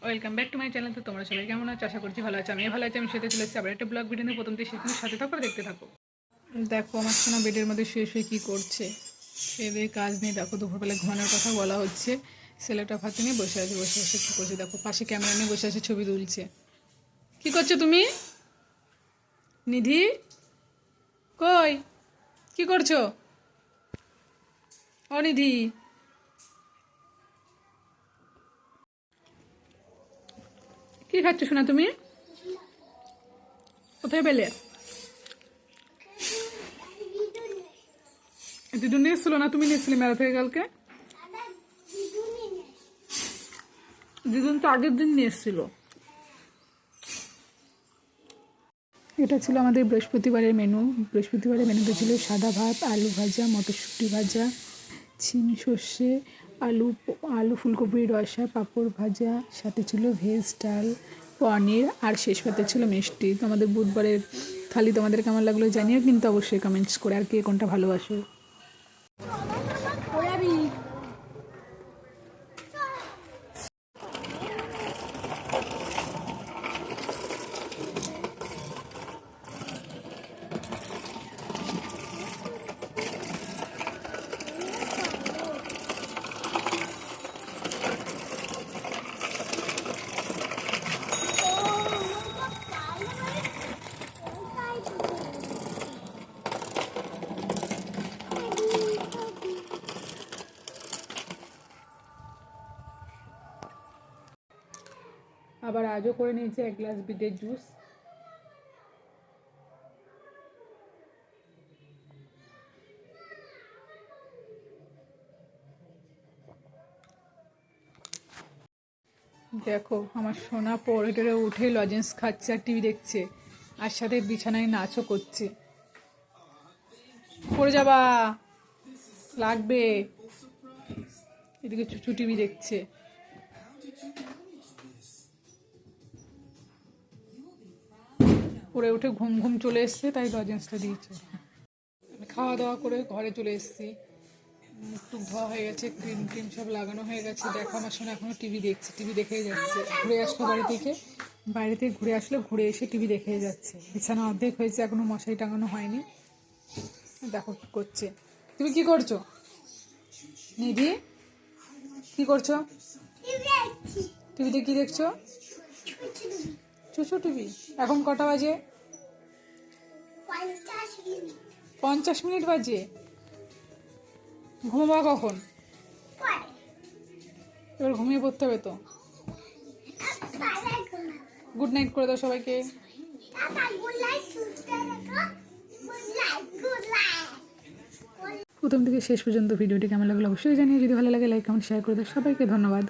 Welcome back to my channel. তো তোমরা সবাই কেমন আছো? আশা করছি ভালো আছে। আমি ভালো আছি। আমি সেটা চলে এসেছি আবার একটা ব্লগ ভিডিও নিয়ে। প্রথম থেকে সেখানে সাথে থাকো, দেখতে থাকো। দেখো আমার সোনা বেডের মধ্যে শুয়ে শুয়ে কী করছে। খেয়ে কাজ নেই। দেখো দুপুরবেলা ঘুমানোর কথা বলা হচ্ছে, ছেলেটা ভাত নিয়ে বসে আছে। বসে বসে কী করছে দেখো, পাশে ক্যামেরা নিয়ে বসে আছে, ছবি তুলছে। কী করছো তুমি? নিধি কই? কী করছো ও নিধি? কী খাচ্ছ সোনা তুমি? কোথায় পেলে? দিদু নিয়ে এসেছিল না? তুমি নিয়েছিলে মেলা থেকে কালকে? দিদুন তো আগের দিন নিয়ে এসেছিল। এটা ছিল আমাদের বৃহস্পতিবারের মেনু। বৃহস্পতিবারের মেনুতে ছিল সাদা ভাত, আলু ভাজা, মটরশুঁটি ভাজা, শিম সর্ষে, আলু আলু ফুলকপির রসা, পাঁপড় ভাজা, সাথে ছিল ভেজ ডাল, পনির, আর শেষ পাতে ছিল মিষ্টি। তো আমাদের বুধবারের থালি তোমাদের কেমন লাগলো জানিও কিন্তু অবশ্যই কমেন্টস করে, আর কে কোনটা ভালোবাসো। আবার আজও করে নিয়েছে 1 গ্লাস বিটের জুস। দেখো আমার সোনা পড়ে উঠে লজেন্স খাচ্ছে আর টিভি দেখছে, আর সাথে বিছানায় নাচও করছে। পড়ে যাবা, লাগবে। এদিকে চুচু টিভি দেখছে। পড়ে উঠে ঘুম ঘুম চলে এসছে, তাই লজেন্সটা দিয়েছে। আমি খাওয়া দাওয়া করে ঘরে চলে এসেছি। মুখ টুক ধোয়া হয়ে গেছে, ক্রিম ট্রিম সব লাগানো হয়ে গেছে। দেখো আমার সোনা এখনো টিভি দেখছে, টিভি দেখেই যাচ্ছে। ঘুরে আসলো বাইরে থেকে ঘুরে আসলো, ঘুরে এসে টিভি দেখেই যাচ্ছে। বিছানা অর্ধেক হয়েছে, এখনো মশারি টাঙানো হয়নি। দেখো কি করছে। তুমি কি করছো নিধি? কি করছো? টিভিতে কি দেখছো? চুচু টিভি। এখন কটা বাজে? 50 মিনিট বাজে। ঘুমাবা কখন? এবার ঘুমিয়ে পড়তে হবে তো। গুড নাইট করে দাও সবাইকে। প্রথম থেকে শেষ পর্যন্ত ভিডিওটি কেমন লাগলো অবশ্যই জানিয়ে। যদি ভালো লাগে লাইক কমেন্ট শেয়ার করে দাও। সবাইকে ধন্যবাদ।